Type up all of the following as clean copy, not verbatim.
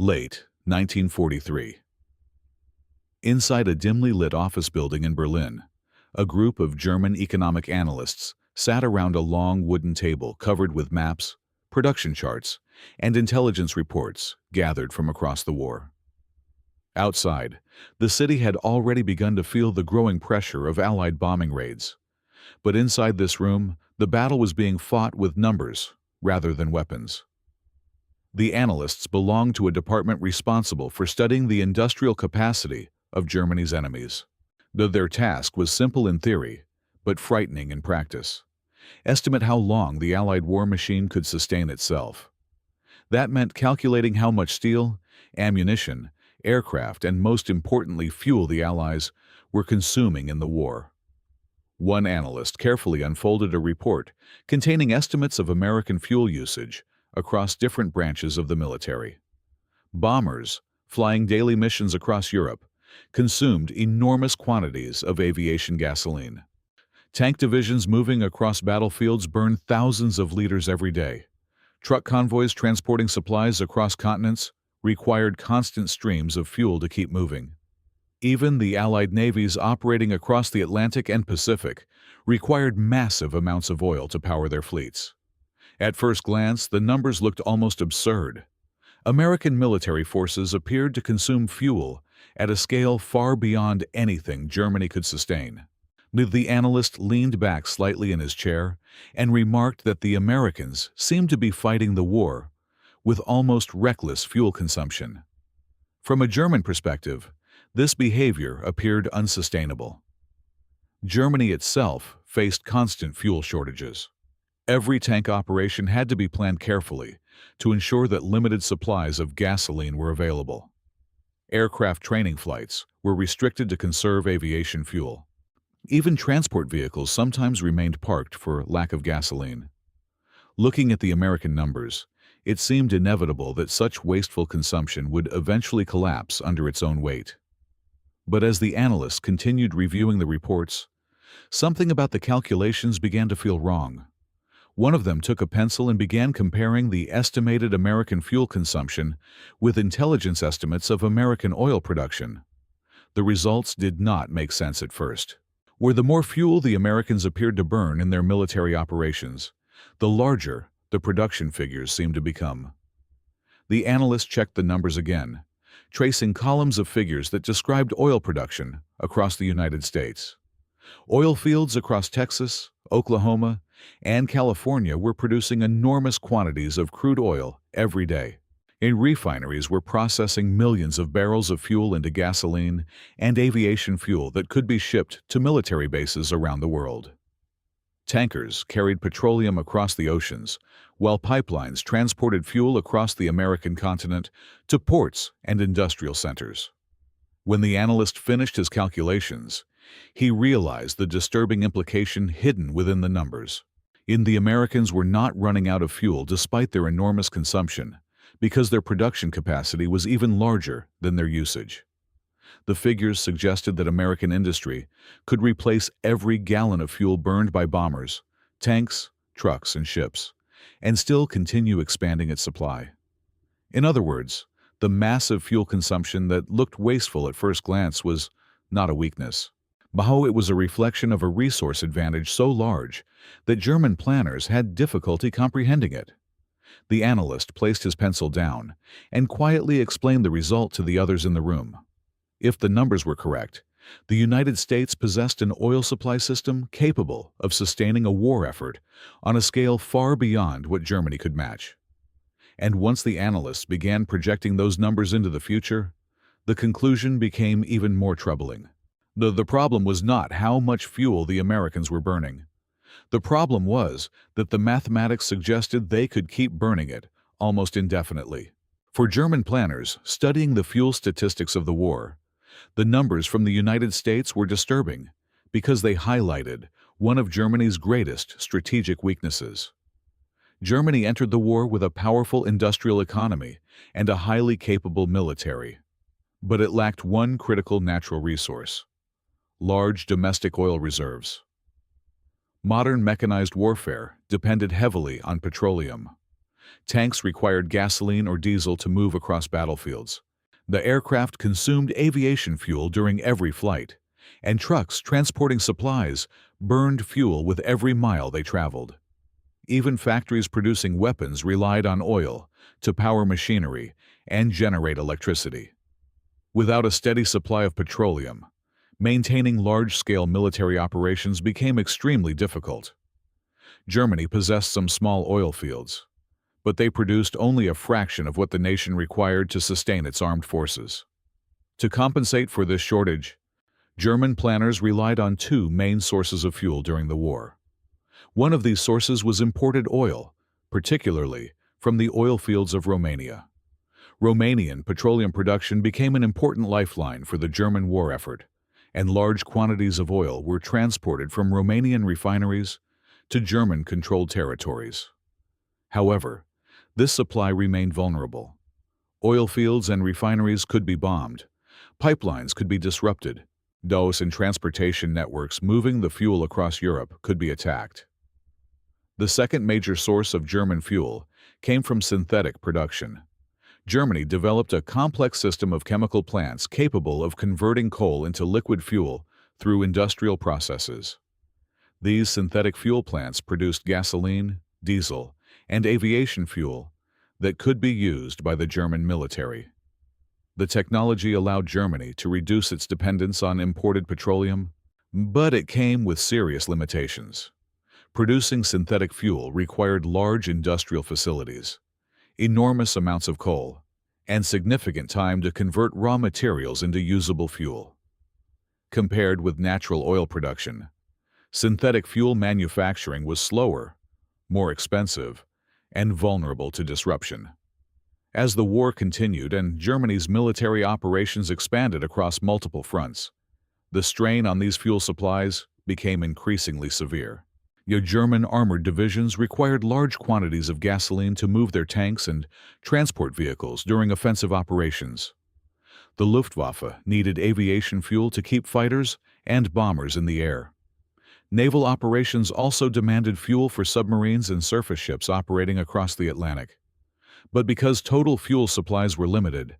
Late 1943. Inside a dimly lit office building in Berlin, a group of German economic analysts sat around a long wooden table covered with maps, production charts, and intelligence reports gathered from across the war. Outside, the city had already begun to feel the growing pressure of Allied bombing raids. But inside this room, the battle was being fought with numbers rather than weapons. The analysts belonged to a department responsible for studying the industrial capacity of Germany's enemies. Though their task was simple in theory, but frightening in practice. Estimate how long the Allied war machine could sustain itself. That meant calculating how much steel, ammunition, aircraft, and most importantly fuel the Allies were consuming in the war. One analyst carefully unfolded a report containing estimates of American fuel usage across different branches of the military. Bombers, flying daily missions across Europe, consumed enormous quantities of aviation gasoline. Tank divisions moving across battlefields burned thousands of liters every day. Truck convoys transporting supplies across continents required constant streams of fuel to keep moving. Even the Allied navies operating across the Atlantic and Pacific required massive amounts of oil to power their fleets. At first glance, the numbers looked almost absurd. American military forces appeared to consume fuel at a scale far beyond anything Germany could sustain. The analyst leaned back slightly in his chair and remarked that the Americans seemed to be fighting the war with almost reckless fuel consumption. From a German perspective, this behavior appeared unsustainable. Germany itself faced constant fuel shortages. Every tank operation had to be planned carefully to ensure that limited supplies of gasoline were available. Aircraft training flights were restricted to conserve aviation fuel. Even transport vehicles sometimes remained parked for lack of gasoline. Looking at the American numbers, it seemed inevitable that such wasteful consumption would eventually collapse under its own weight. But as the analysts continued reviewing the reports, something about the calculations began to feel wrong. One of them took a pencil and began comparing the estimated American fuel consumption with intelligence estimates of American oil production. The results did not make sense at first. Where the more fuel the Americans appeared to burn in their military operations, the larger the production figures seemed to become. The analyst checked the numbers again, tracing columns of figures that described oil production across the United States. Oil fields across Texas, Oklahoma, and California were producing enormous quantities of crude oil every day. And refineries were processing millions of barrels of fuel into gasoline and aviation fuel that could be shipped to military bases around the world. Tankers carried petroleum across the oceans, while pipelines transported fuel across the American continent to ports and industrial centers. When the analyst finished his calculations, he realized the disturbing implication hidden within the numbers. The Americans were not running out of fuel despite their enormous consumption, because their production capacity was even larger than their usage. The figures suggested that American industry could replace every gallon of fuel burned by bombers, tanks, trucks, and ships, and still continue expanding its supply. In other words, the massive fuel consumption that looked wasteful at first glance was not a weakness. It was a reflection of a resource advantage so large that German planners had difficulty comprehending it. The analyst placed his pencil down and quietly explained the result to the others in the room. If the numbers were correct, the United States possessed an oil supply system capable of sustaining a war effort on a scale far beyond what Germany could match. And once the analysts began projecting those numbers into the future, the conclusion became even more troubling. The problem was not how much fuel the Americans were burning. The problem was that the mathematics suggested they could keep burning it almost indefinitely. For German planners studying the fuel statistics of the war, the numbers from the United States were disturbing because they highlighted one of Germany's greatest strategic weaknesses. Germany entered the war with a powerful industrial economy and a highly capable military, but it lacked one critical natural resource: large domestic oil reserves. Modern mechanized warfare depended heavily on petroleum. Tanks required gasoline or diesel to move across battlefields. The aircraft consumed aviation fuel during every flight, and trucks transporting supplies burned fuel with every mile they traveled. Even factories producing weapons relied on oil to power machinery and generate electricity. Without a steady supply of petroleum, maintaining large-scale military operations became extremely difficult. Germany possessed some small oil fields, but they produced only a fraction of what the nation required to sustain its armed forces. To compensate for this shortage, German planners relied on two main sources of fuel during the war. One of these sources was imported oil, particularly from the oil fields of Romania. Romanian petroleum production became an important lifeline for the German war effort, and large quantities of oil were transported from Romanian refineries to German-controlled territories. However, this supply remained vulnerable. Oil fields and refineries could be bombed, pipelines could be disrupted, and transportation networks moving the fuel across Europe could be attacked. The second major source of German fuel came from synthetic production. Germany developed a complex system of chemical plants capable of converting coal into liquid fuel through industrial processes. These synthetic fuel plants produced gasoline, diesel, and aviation fuel that could be used by the German military. The technology allowed Germany to reduce its dependence on imported petroleum, but it came with serious limitations. Producing synthetic fuel required large industrial facilities, enormous amounts of coal, and significant time to convert raw materials into usable fuel. Compared with natural oil production, synthetic fuel manufacturing was slower, more expensive, and vulnerable to disruption. As the war continued and Germany's military operations expanded across multiple fronts, the strain on these fuel supplies became increasingly severe. German armored divisions required large quantities of gasoline to move their tanks and transport vehicles during offensive operations. The Luftwaffe needed aviation fuel to keep fighters and bombers in the air. Naval operations also demanded fuel for submarines and surface ships operating across the Atlantic. But because total fuel supplies were limited,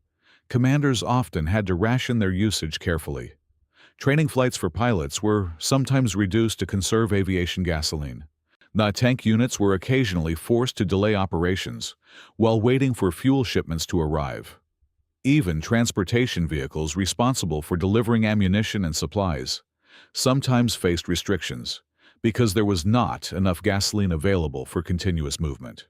commanders often had to ration their usage carefully. Training flights for pilots were sometimes reduced to conserve aviation gasoline. Tank units were occasionally forced to delay operations while waiting for fuel shipments to arrive. Even transportation vehicles responsible for delivering ammunition and supplies sometimes faced restrictions because there was not enough gasoline available for continuous movement.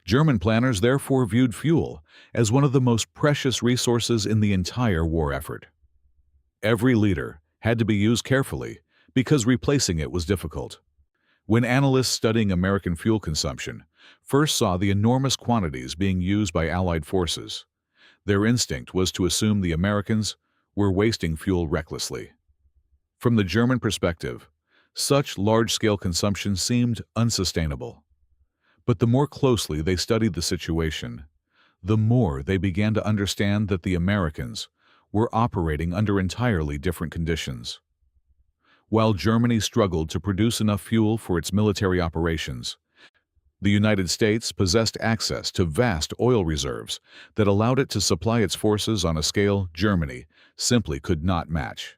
German planners therefore viewed fuel as one of the most precious resources in the entire war effort. Every liter had to be used carefully because replacing it was difficult. When analysts studying American fuel consumption first saw the enormous quantities being used by Allied forces, their instinct was to assume the Americans were wasting fuel recklessly. From the German perspective, such large-scale consumption seemed unsustainable. But the more closely they studied the situation, the more they began to understand that the Americans were operating under entirely different conditions. While Germany struggled to produce enough fuel for its military operations, the United States possessed access to vast oil reserves that allowed it to supply its forces on a scale Germany simply could not match.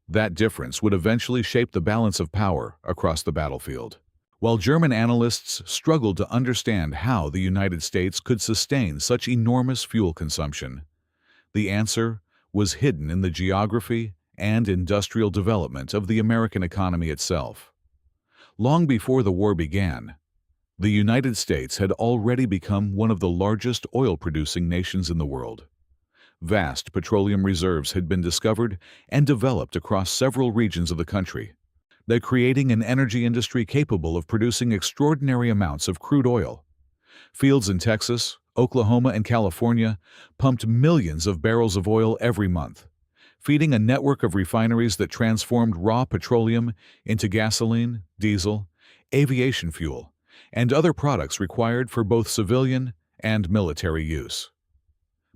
That difference would eventually shape the balance of power across the battlefield. While German analysts struggled to understand how the United States could sustain such enormous fuel consumption, the answer was hidden in the geography and industrial development of the American economy itself. Long before the war began, the United States had already become one of the largest oil-producing nations in the world. Vast petroleum reserves had been discovered and developed across several regions of the country, creating an energy industry capable of producing extraordinary amounts of crude oil. Fields in Texas, Oklahoma, and California pumped millions of barrels of oil every month, feeding a network of refineries that transformed raw petroleum into gasoline, diesel, aviation fuel, and other products required for both civilian and military use.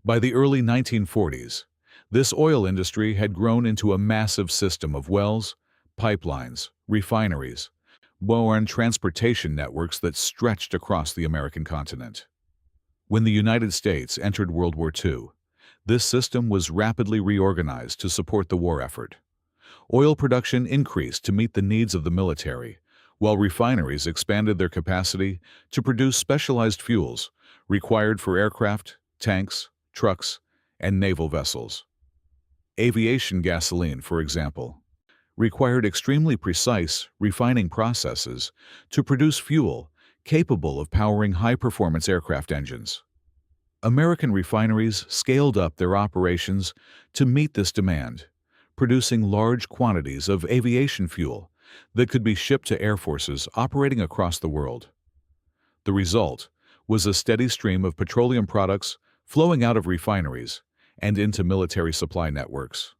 By the early 1940s, this oil industry had grown into a massive system of wells, pipelines, refineries, and transportation networks that stretched across the American continent. When the United States entered World War II, this system was rapidly reorganized to support the war effort. Oil production increased to meet the needs of the military, while refineries expanded their capacity to produce specialized fuels required for aircraft, tanks, trucks, and naval vessels. Aviation gasoline, for example, required extremely precise refining processes to produce fuel capable of powering high-performance aircraft engines. American refineries scaled up their operations to meet this demand, producing large quantities of aviation fuel that could be shipped to air forces operating across the world. The result was a steady stream of petroleum products flowing out of refineries and into military supply networks.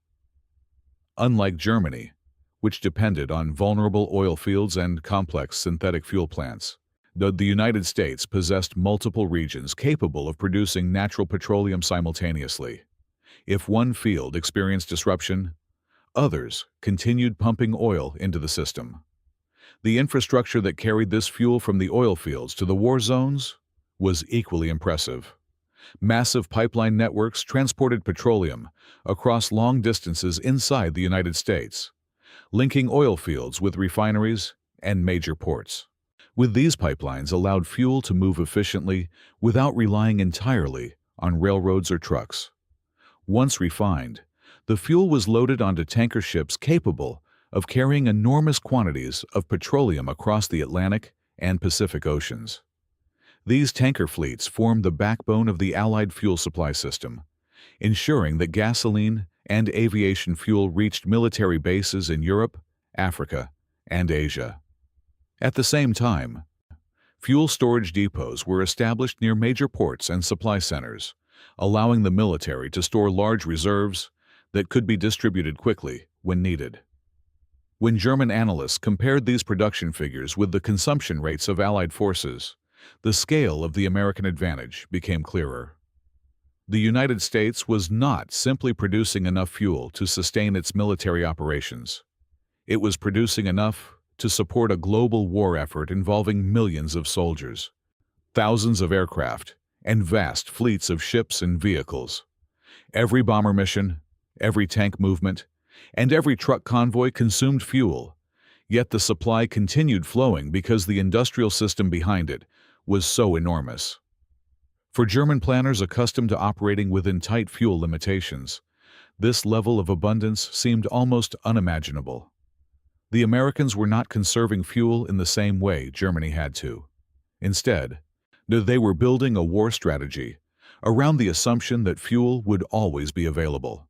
Unlike Germany, which depended on vulnerable oil fields and complex synthetic fuel plants, the United States possessed multiple regions capable of producing natural petroleum simultaneously. If one field experienced disruption, others continued pumping oil into the system. The infrastructure that carried this fuel from the oil fields to the war zones was equally impressive. Massive pipeline networks transported petroleum across long distances inside the United States, linking oil fields with refineries and major ports. With these pipelines allowed fuel to move efficiently without relying entirely on railroads or trucks. Once refined, the fuel was loaded onto tanker ships capable of carrying enormous quantities of petroleum across the Atlantic and Pacific Oceans. These tanker fleets formed the backbone of the Allied fuel supply system, ensuring that gasoline and aviation fuel reached military bases in Europe, Africa, and Asia. At the same time, fuel storage depots were established near major ports and supply centers, allowing the military to store large reserves that could be distributed quickly when needed. When German analysts compared these production figures with the consumption rates of Allied forces, the scale of the American advantage became clearer. The United States was not simply producing enough fuel to sustain its military operations. It was producing enough to support a global war effort involving millions of soldiers, thousands of aircraft, and vast fleets of ships and vehicles. Every bomber mission, every tank movement, and every truck convoy consumed fuel, yet the supply continued flowing because the industrial system behind it was so enormous. For German planners accustomed to operating within tight fuel limitations, this level of abundance seemed almost unimaginable. The Americans were not conserving fuel in the same way Germany had to. Instead, they were building a war strategy around the assumption that fuel would always be available.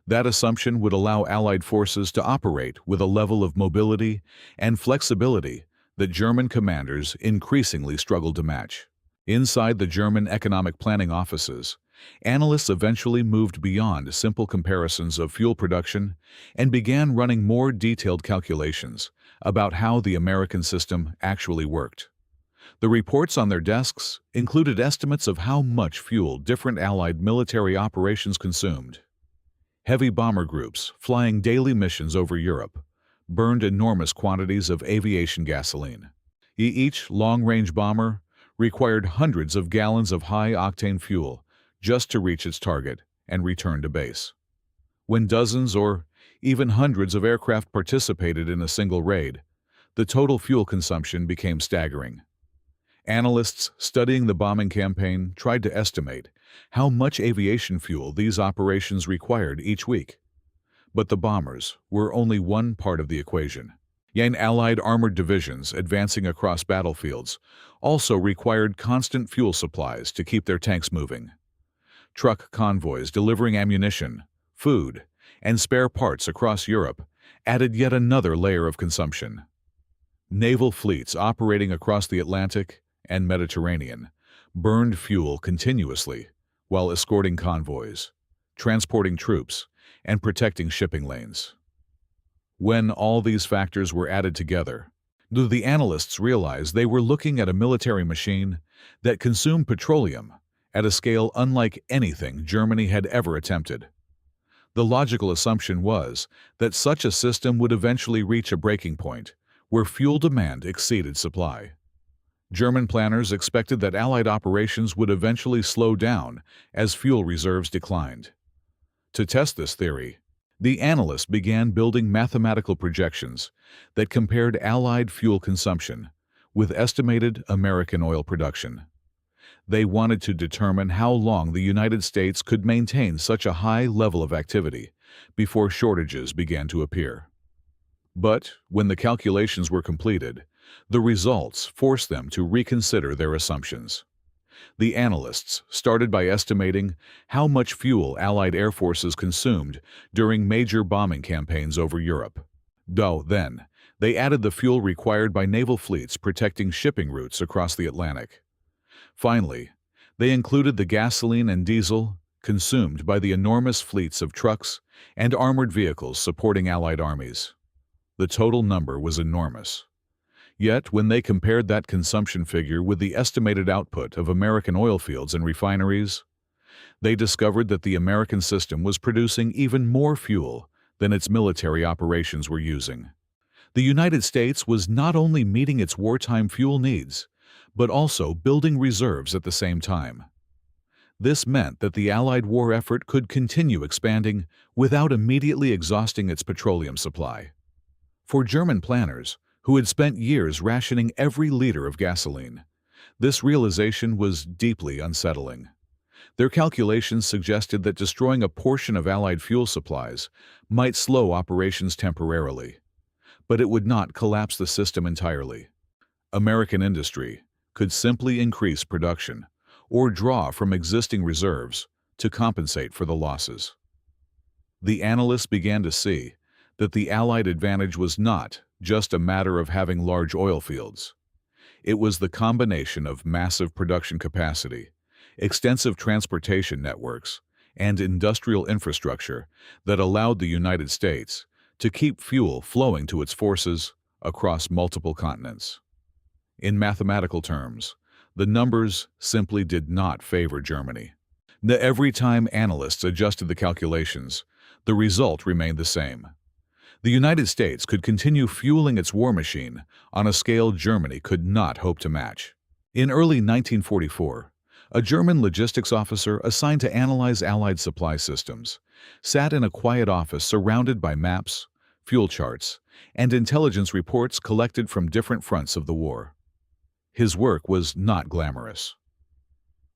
That assumption would allow Allied forces to operate with a level of mobility and flexibility that German commanders increasingly struggled to match. Inside the German economic planning offices, analysts eventually moved beyond simple comparisons of fuel production and began running more detailed calculations about how the American system actually worked. The reports on their desks included estimates of how much fuel different Allied military operations consumed. Heavy bomber groups flying daily missions over Europe burned enormous quantities of aviation gasoline. Each long-range bomber required hundreds of gallons of high-octane fuel just to reach its target and return to base. When dozens or even hundreds of aircraft participated in a single raid, the total fuel consumption became staggering. Analysts studying the bombing campaign tried to estimate how much aviation fuel these operations required each week. But the bombers were only one part of the equation. Allied armored divisions advancing across battlefields also required constant fuel supplies to keep their tanks moving. Truck convoys delivering ammunition, food, and spare parts across Europe added yet another layer of consumption. Naval fleets operating across the Atlantic and Mediterranean burned fuel continuously while escorting convoys, transporting troops, and protecting shipping lanes. When all these factors were added together, the analysts realized they were looking at a military machine that consumed petroleum at a scale unlike anything Germany had ever attempted. The logical assumption was that such a system would eventually reach a breaking point where fuel demand exceeded supply. German planners expected that Allied operations would eventually slow down as fuel reserves declined. To test this theory, the analysts began building mathematical projections that compared Allied fuel consumption with estimated American oil production. They wanted to determine how long the United States could maintain such a high level of activity before shortages began to appear. But when the calculations were completed, the results forced them to reconsider their assumptions. The analysts started by estimating how much fuel Allied air forces consumed during major bombing campaigns over Europe. Then, they added the fuel required by naval fleets protecting shipping routes across the Atlantic. Finally, they included the gasoline and diesel consumed by the enormous fleets of trucks and armored vehicles supporting Allied armies. The total number was enormous. Yet, when they compared that consumption figure with the estimated output of American oil fields and refineries, they discovered that the American system was producing even more fuel than its military operations were using. The United States was not only meeting its wartime fuel needs, but also building reserves at the same time. This meant that the Allied war effort could continue expanding without immediately exhausting its petroleum supply. For German planners, who had spent years rationing every liter of gasoline, this realization was deeply unsettling. Their calculations suggested that destroying a portion of Allied fuel supplies might slow operations temporarily, but it would not collapse the system entirely. American industry could simply increase production or draw from existing reserves to compensate for the losses. The analysts began to see that the Allied advantage was not just a matter of having large oil fields. It was the combination of massive production capacity, extensive transportation networks, and industrial infrastructure that allowed the United States to keep fuel flowing to its forces across multiple continents. In mathematical terms, the numbers simply did not favor Germany. Every time analysts adjusted the calculations, the result remained the same. The United States could continue fueling its war machine on a scale Germany could not hope to match. In early 1944, a German logistics officer assigned to analyze Allied supply systems sat in a quiet office surrounded by maps, fuel charts, and intelligence reports collected from different fronts of the war. His work was not glamorous.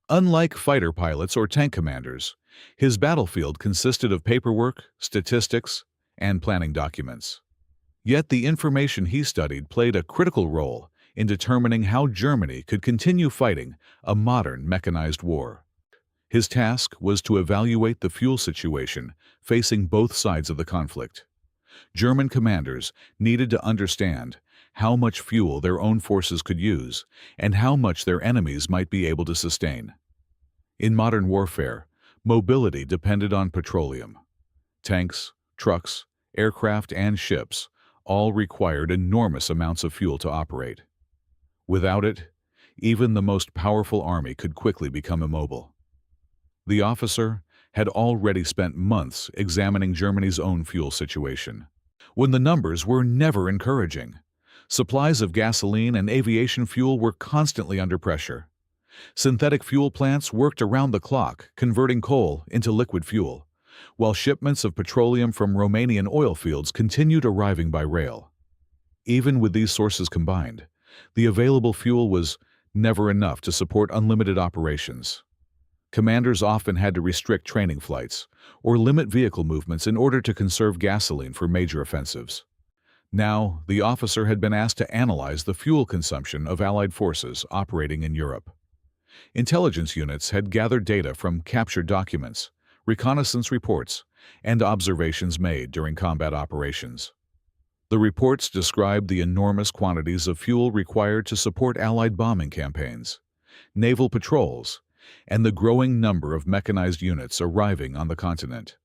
Unlike fighter pilots or tank commanders, his battlefield consisted of paperwork, statistics, and planning documents. Yet the information he studied played a critical role in determining how Germany could continue fighting a modern mechanized war. His task was to evaluate the fuel situation facing both sides of the conflict. German commanders needed to understand how much fuel their own forces could use and how much their enemies might be able to sustain. In modern warfare, mobility depended on petroleum. Tanks, trucks, aircraft, and ships all required enormous amounts of fuel to operate. Without it, even the most powerful army could quickly become immobile. The officer had already spent months examining Germany's own fuel situation. When the numbers were never encouraging, supplies of gasoline and aviation fuel were constantly under pressure. Synthetic fuel plants worked around the clock, converting coal into liquid fuel, while shipments of petroleum from Romanian oil fields continued arriving by rail. Even with these sources combined, the available fuel was never enough to support unlimited operations. Commanders often had to restrict training flights or limit vehicle movements in order to conserve gasoline for major offensives. Now, the officer had been asked to analyze the fuel consumption of Allied forces operating in Europe. Intelligence units had gathered data from captured documents, reconnaissance reports, and observations made during combat operations. The reports described the enormous quantities of fuel required to support Allied bombing campaigns, naval patrols, and the growing number of mechanized units arriving on the continent.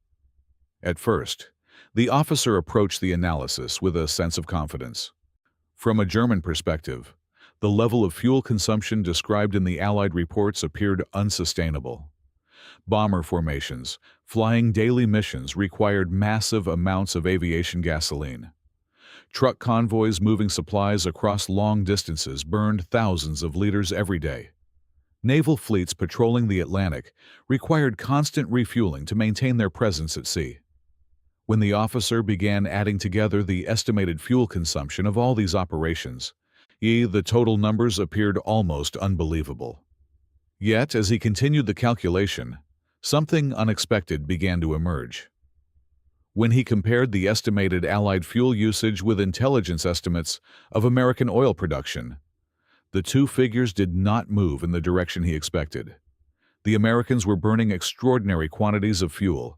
At first, the officer approached the analysis with a sense of confidence. From a German perspective, the level of fuel consumption described in the Allied reports appeared unsustainable. Bomber formations, flying daily missions required massive amounts of aviation gasoline. Truck convoys moving supplies across long distances burned thousands of liters every day. Naval fleets patrolling the Atlantic required constant refueling to maintain their presence at sea. When the officer began adding together the estimated fuel consumption of all these operations, the total numbers appeared almost unbelievable. Yet, as he continued the calculation, something unexpected began to emerge. When he compared the estimated Allied fuel usage with intelligence estimates of American oil production, the two figures did not move in the direction he expected. The Americans were burning extraordinary quantities of fuel,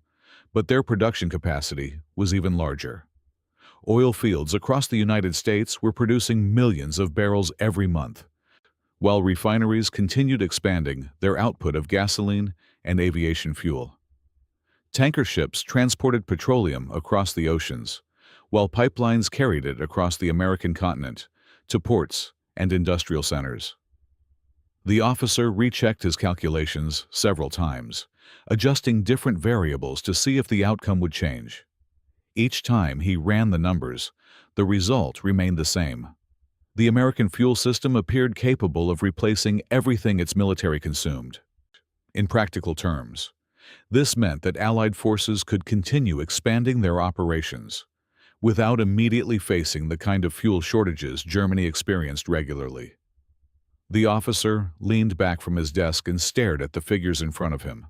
but their production capacity was even larger. Oil fields across the United States were producing millions of barrels every month, while refineries continued expanding their output of gasoline and aviation fuel. Tanker ships transported petroleum across the oceans, while pipelines carried it across the American continent to ports and industrial centers. The officer rechecked his calculations several times, adjusting different variables to see if the outcome would change. Each time he ran the numbers, the result remained the same. The American fuel system appeared capable of replacing everything its military consumed. In practical terms, this meant that Allied forces could continue expanding their operations without immediately facing the kind of fuel shortages Germany experienced regularly. The officer leaned back from his desk and stared at the figures in front of him.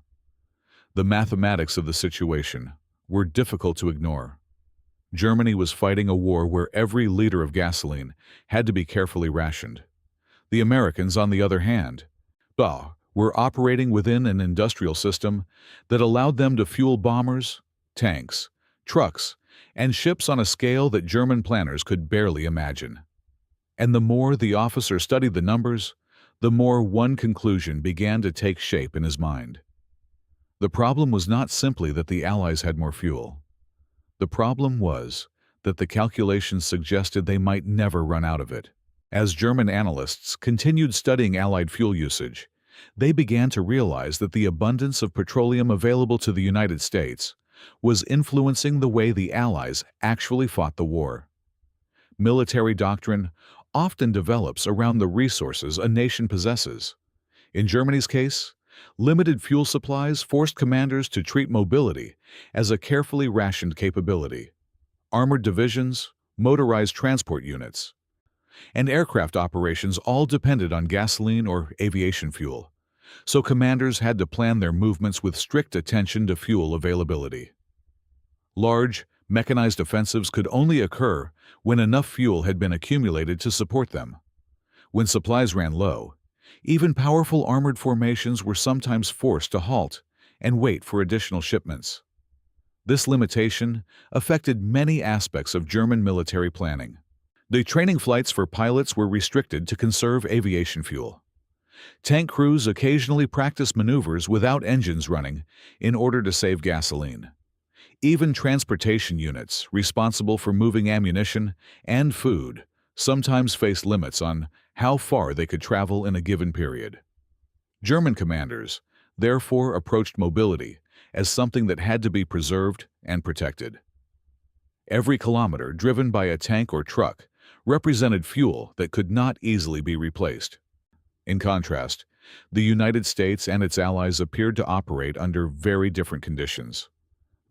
The mathematics of the situation were difficult to ignore. Germany was fighting a war where every liter of gasoline had to be carefully rationed. The Americans, on the other hand, were operating within an industrial system that allowed them to fuel bombers, tanks, trucks, and ships on a scale that German planners could barely imagine. And the more the officer studied the numbers, the more one conclusion began to take shape in his mind. The problem was not simply that the Allies had more fuel. The problem was that the calculations suggested they might never run out of it. As German analysts continued studying Allied fuel usage, they began to realize that the abundance of petroleum available to the United States was influencing the way the Allies actually fought the war. Military doctrine often develops around the resources a nation possesses. In Germany's case, limited fuel supplies forced commanders to treat mobility as a carefully rationed capability. Armored divisions, motorized transport units, and aircraft operations all depended on gasoline or aviation fuel, so commanders had to plan their movements with strict attention to fuel availability. Large, mechanized offensives could only occur when enough fuel had been accumulated to support them. When supplies ran low, even powerful armored formations were sometimes forced to halt and wait for additional shipments. This limitation affected many aspects of German military planning. The training flights for pilots were restricted to conserve aviation fuel. Tank crews occasionally practiced maneuvers without engines running in order to save gasoline. Even transportation units responsible for moving ammunition and food sometimes faced limits on how far they could travel in a given period. German commanders therefore approached mobility as something that had to be preserved and protected. Every kilometer driven by a tank or truck represented fuel that could not easily be replaced. In contrast, the United States and its allies appeared to operate under very different conditions.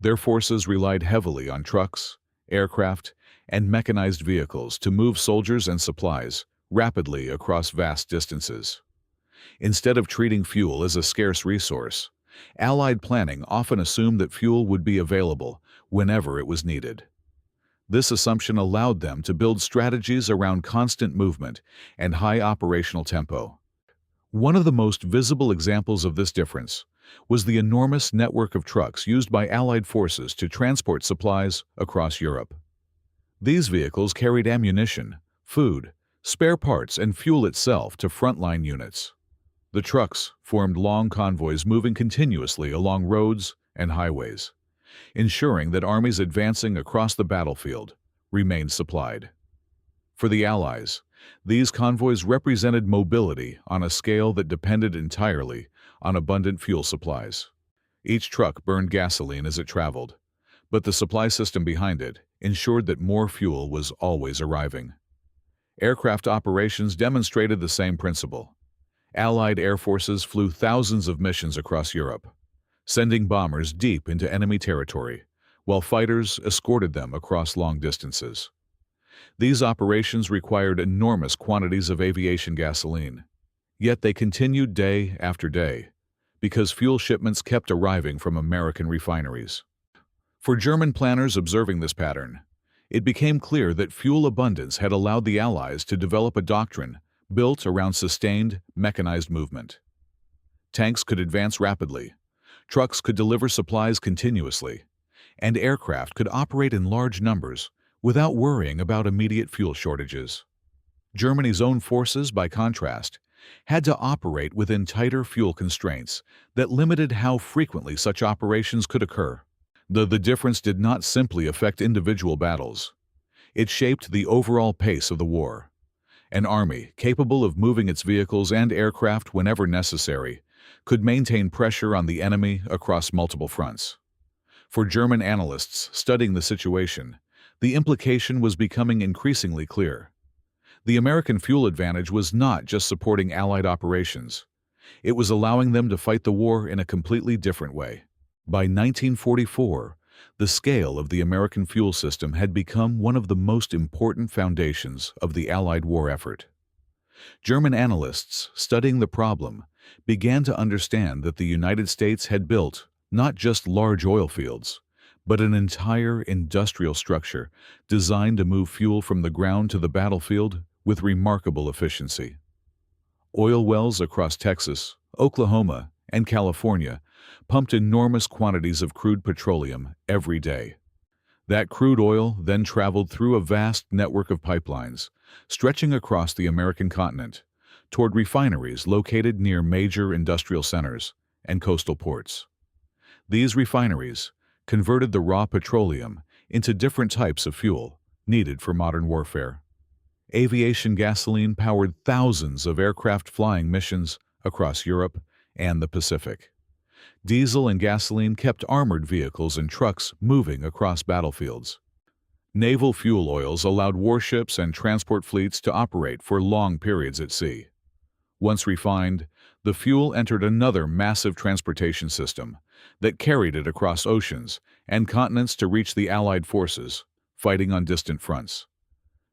Their forces relied heavily on trucks, aircraft, and mechanized vehicles to move soldiers and supplies rapidly across vast distances. Instead of treating fuel as a scarce resource, Allied planning often assumed that fuel would be available whenever it was needed. This assumption allowed them to build strategies around constant movement and high operational tempo. One of the most visible examples of this difference was the enormous network of trucks used by Allied forces to transport supplies across Europe. These vehicles carried ammunition, food, spare parts, and fuel itself to frontline units. The trucks formed long convoys moving continuously along roads and highways, ensuring that armies advancing across the battlefield remained supplied. For the Allies, these convoys represented mobility on a scale that depended entirely on abundant fuel supplies. Each truck burned gasoline as it traveled, but the supply system behind it ensured that more fuel was always arriving. Aircraft operations demonstrated the same principle. Allied air forces flew thousands of missions across Europe, sending bombers deep into enemy territory, while fighters escorted them across long distances. These operations required enormous quantities of aviation gasoline, yet they continued day after day, because fuel shipments kept arriving from American refineries. For German planners observing this pattern, it became clear that fuel abundance had allowed the Allies to develop a doctrine built around sustained, mechanized movement. Tanks could advance rapidly, trucks could deliver supplies continuously, and aircraft could operate in large numbers without worrying about immediate fuel shortages. Germany's own forces, by contrast, had to operate within tighter fuel constraints that limited how frequently such operations could occur. The difference did not simply affect individual battles. It shaped the overall pace of the war. An army, capable of moving its vehicles and aircraft whenever necessary, could maintain pressure on the enemy across multiple fronts. For German analysts studying the situation, the implication was becoming increasingly clear. The American fuel advantage was not just supporting Allied operations. It was allowing them to fight the war in a completely different way. By 1944, the scale of the American fuel system had become one of the most important foundations of the Allied war effort. German analysts studying the problem began to understand that the United States had built not just large oil fields, but an entire industrial structure designed to move fuel from the ground to the battlefield with remarkable efficiency. Oil wells across Texas, Oklahoma, and California pumped enormous quantities of crude petroleum every day. That crude oil then traveled through a vast network of pipelines, stretching across the American continent, toward refineries located near major industrial centers and coastal ports. These refineries converted the raw petroleum into different types of fuel needed for modern warfare. Aviation gasoline powered thousands of aircraft flying missions across Europe and the Pacific. Diesel and gasoline kept armored vehicles and trucks moving across battlefields. Naval fuel oils allowed warships and transport fleets to operate for long periods at sea. Once refined, the fuel entered another massive transportation system that carried it across oceans and continents to reach the Allied forces fighting on distant fronts.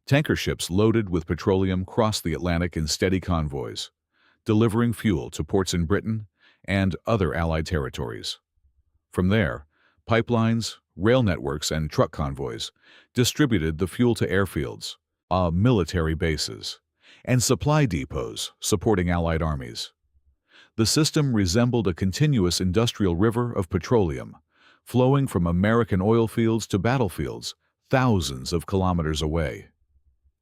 Tanker ships loaded with petroleum crossed the Atlantic in steady convoys, delivering fuel to ports in Britain and other Allied territories. From there, pipelines, rail networks, and truck convoys distributed the fuel to airfields, military bases, and supply depots supporting Allied armies. The system resembled a continuous industrial river of petroleum, flowing from American oil fields to battlefields thousands of kilometers away.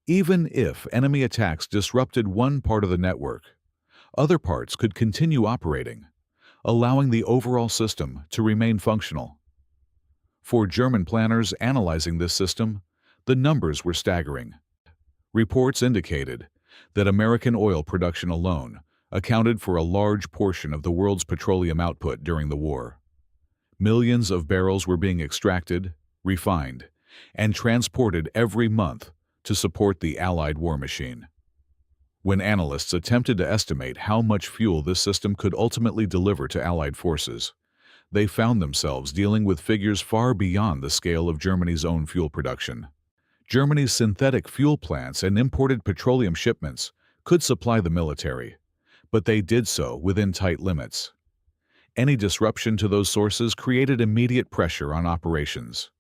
Even if enemy attacks disrupted one part of the network, other parts could continue operating, allowing the overall system to remain functional. For German planners analyzing this system, the numbers were staggering. Reports indicated that American oil production alone accounted for a large portion of the world's petroleum output during the war. Millions of barrels were being extracted, refined, and transported every month to support the Allied war machine. When analysts attempted to estimate how much fuel this system could ultimately deliver to Allied forces, they found themselves dealing with figures far beyond the scale of Germany's own fuel production. Germany's synthetic fuel plants and imported petroleum shipments could supply the military, but they did so within tight limits. Any disruption to those sources created immediate pressure on operations.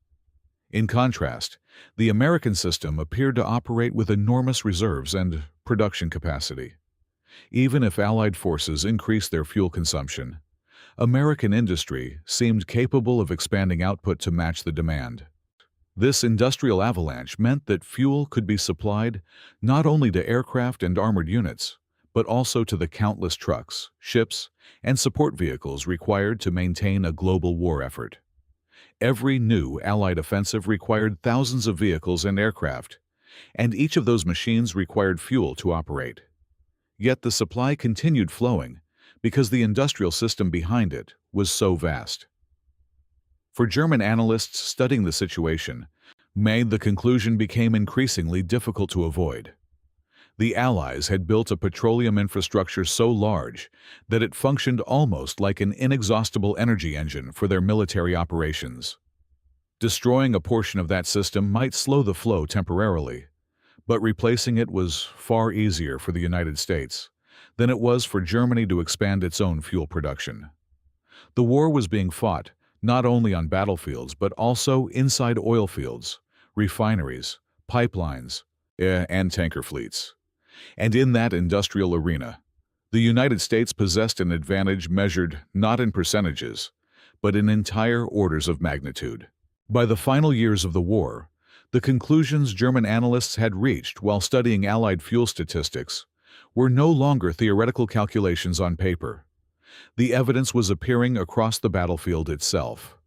In contrast, the American system appeared to operate with enormous reserves and production capacity. Even if Allied forces increased their fuel consumption, American industry seemed capable of expanding output to match the demand. This industrial avalanche meant that fuel could be supplied not only to aircraft and armored units, but also to the countless trucks, ships, and support vehicles required to maintain a global war effort. Every new Allied offensive required thousands of vehicles and aircraft, and each of those machines required fuel to operate. Yet the supply continued flowing because the industrial system behind it was so vast. For German analysts studying the situation, made the conclusion became increasingly difficult to avoid. The Allies had built a petroleum infrastructure so large that it functioned almost like an inexhaustible energy engine for their military operations. Destroying a portion of that system might slow the flow temporarily, but replacing it was far easier for the United States than it was for Germany to expand its own fuel production. The war was being fought not only on battlefields but also inside oil fields, refineries, pipelines, and tanker fleets. And in that industrial arena, the United States possessed an advantage measured not in percentages, but in entire orders of magnitude. By the final years of the war, the conclusions German analysts had reached while studying Allied fuel statistics were no longer theoretical calculations on paper. The evidence was appearing across the battlefield itself.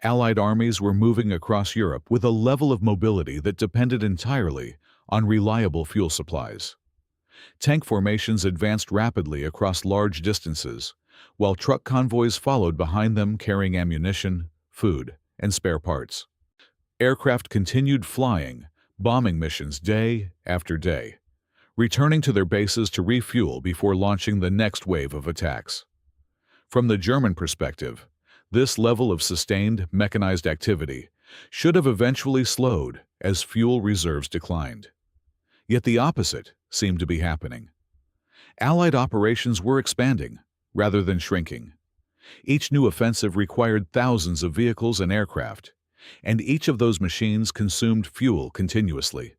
Allied armies were moving across Europe with a level of mobility that depended entirely on reliable fuel supplies. Tank formations advanced rapidly across large distances, while truck convoys followed behind them carrying ammunition, food, and spare parts. Aircraft continued flying, bombing missions day after day, returning to their bases to refuel before launching the next wave of attacks. From the German perspective, this level of sustained mechanized activity should have eventually slowed as fuel reserves declined. Yet the opposite seemed to be happening. Allied operations were expanding rather than shrinking. Each new offensive required thousands of vehicles and aircraft, and each of those machines consumed fuel continuously.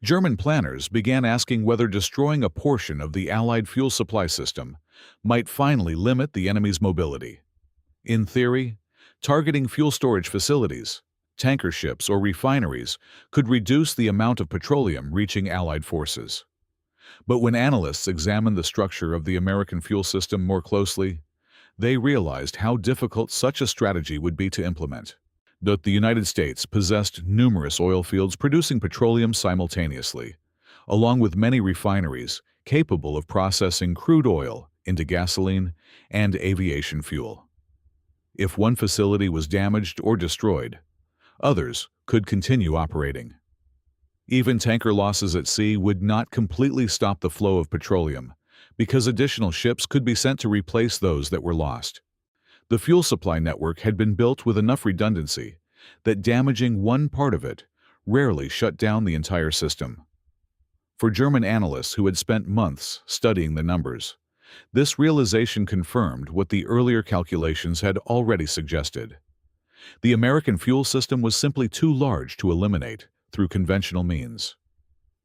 German planners began asking whether destroying a portion of the Allied fuel supply system might finally limit the enemy's mobility. In theory, targeting fuel storage facilities, tanker ships, or refineries could reduce the amount of petroleum reaching Allied forces. But when analysts examined the structure of the American fuel system more closely, they realized how difficult such a strategy would be to implement. The United States possessed numerous oil fields producing petroleum simultaneously, along with many refineries capable of processing crude oil into gasoline and aviation fuel. If one facility was damaged or destroyed, others could continue operating. Even tanker losses at sea would not completely stop the flow of petroleum, because additional ships could be sent to replace those that were lost. The fuel supply network had been built with enough redundancy that damaging one part of it rarely shut down the entire system. For German analysts who had spent months studying the numbers, this realization confirmed what the earlier calculations had already suggested. The American fuel system was simply too large to eliminate through conventional means.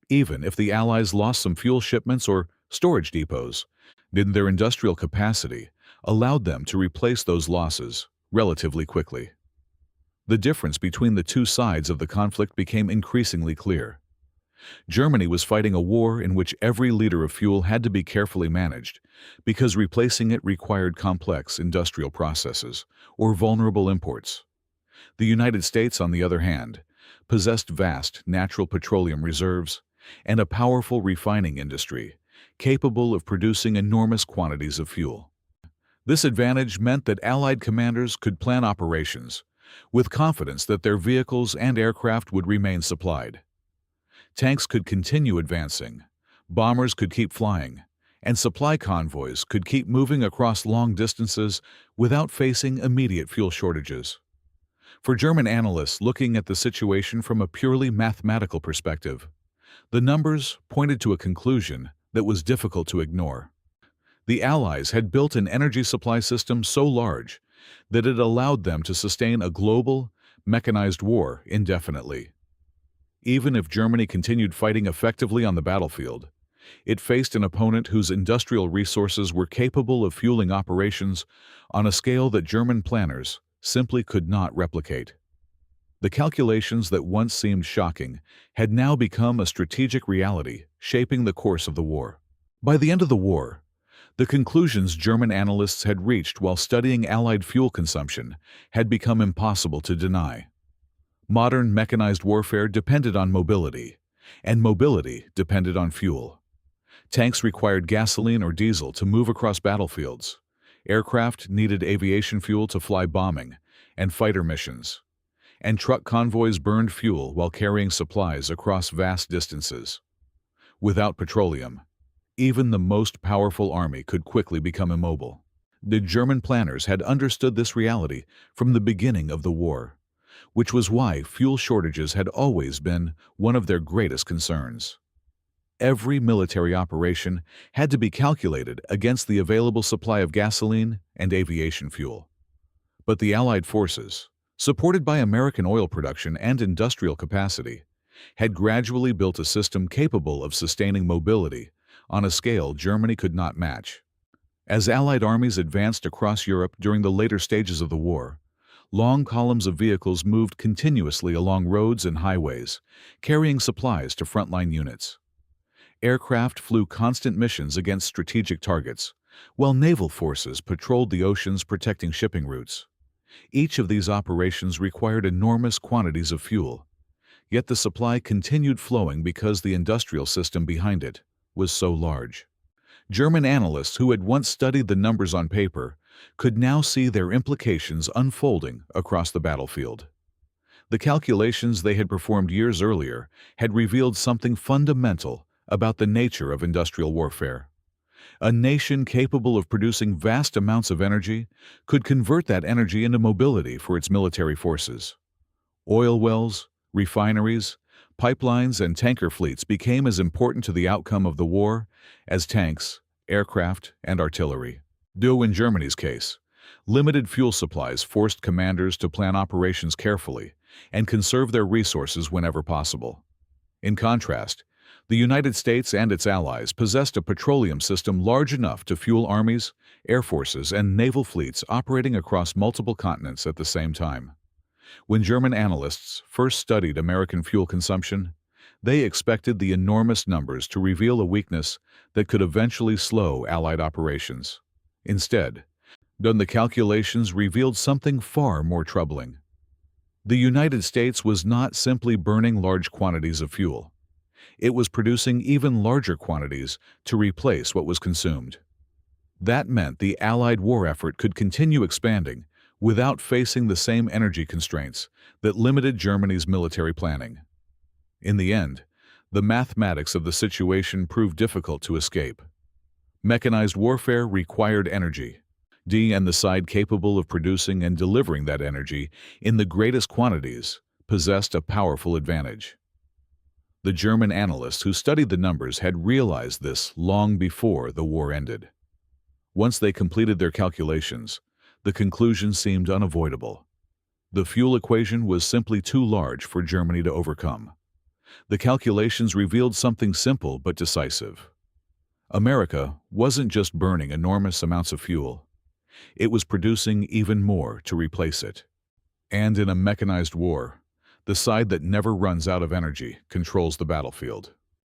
Even if the Allies lost some fuel shipments or storage depots, then their industrial capacity allowed them to replace those losses relatively quickly. The difference between the two sides of the conflict became increasingly clear. Germany was fighting a war in which every liter of fuel had to be carefully managed because replacing it required complex industrial processes or vulnerable imports. The United States, on the other hand, possessed vast natural petroleum reserves and a powerful refining industry capable of producing enormous quantities of fuel. This advantage meant that Allied commanders could plan operations with confidence that their vehicles and aircraft would remain supplied. Tanks could continue advancing, bombers could keep flying, and supply convoys could keep moving across long distances without facing immediate fuel shortages. For German analysts looking at the situation from a purely mathematical perspective, the numbers pointed to a conclusion that was difficult to ignore. The Allies had built an energy supply system so large that it allowed them to sustain a global, mechanized war indefinitely. Even if Germany continued fighting effectively on the battlefield, it faced an opponent whose industrial resources were capable of fueling operations on a scale that German planners simply could not replicate. The calculations that once seemed shocking had now become a strategic reality, shaping the course of the war. By the end of the war, the conclusions German analysts had reached while studying Allied fuel consumption had become impossible to deny. Modern mechanized warfare depended on mobility, and mobility depended on fuel. Tanks required gasoline or diesel to move across battlefields. Aircraft needed aviation fuel to fly bombing and fighter missions. and truck convoys burned fuel while carrying supplies across vast distances. Without petroleum, even the most powerful army could quickly become immobile. The German planners had understood this reality from the beginning of the war, which was why fuel shortages had always been one of their greatest concerns. Every military operation had to be calculated against the available supply of gasoline and aviation fuel. But the Allied forces, supported by American oil production and industrial capacity, had gradually built a system capable of sustaining mobility on a scale Germany could not match. As Allied armies advanced across Europe during the later stages of the war, long columns of vehicles moved continuously along roads and highways, carrying supplies to frontline units. Aircraft flew constant missions against strategic targets, while naval forces patrolled the oceans protecting shipping routes. Each of these operations required enormous quantities of fuel, yet the supply continued flowing because the industrial system behind it was so large. German analysts who had once studied the numbers on paper could now see their implications unfolding across the battlefield. The calculations they had performed years earlier had revealed something fundamental about the nature of industrial warfare. A nation capable of producing vast amounts of energy could convert that energy into mobility for its military forces. Oil wells, refineries, pipelines, and tanker fleets became as important to the outcome of the war as tanks, aircraft, and artillery. Though in Germany's case, limited fuel supplies forced commanders to plan operations carefully and conserve their resources whenever possible. In contrast, the United States and its allies possessed a petroleum system large enough to fuel armies, air forces, and naval fleets operating across multiple continents at the same time. When German analysts first studied American fuel consumption, they expected the enormous numbers to reveal a weakness that could eventually slow Allied operations. Instead, the calculations revealed something far more troubling. The United States was not simply burning large quantities of fuel. It was producing even larger quantities to replace what was consumed. That meant the Allied war effort could continue expanding without facing the same energy constraints that limited Germany's military planning. In the end, the mathematics of the situation proved difficult to escape. Mechanized warfare required energy, and the side capable of producing and delivering that energy in the greatest quantities possessed a powerful advantage. The German analysts who studied the numbers had realized this long before the war ended. Once they completed their calculations, the conclusion seemed unavoidable. The fuel equation was simply too large for Germany to overcome. The calculations revealed something simple but decisive. America wasn't just burning enormous amounts of fuel. It was producing even more to replace it. And in a mechanized war, the side that never runs out of energy controls the battlefield.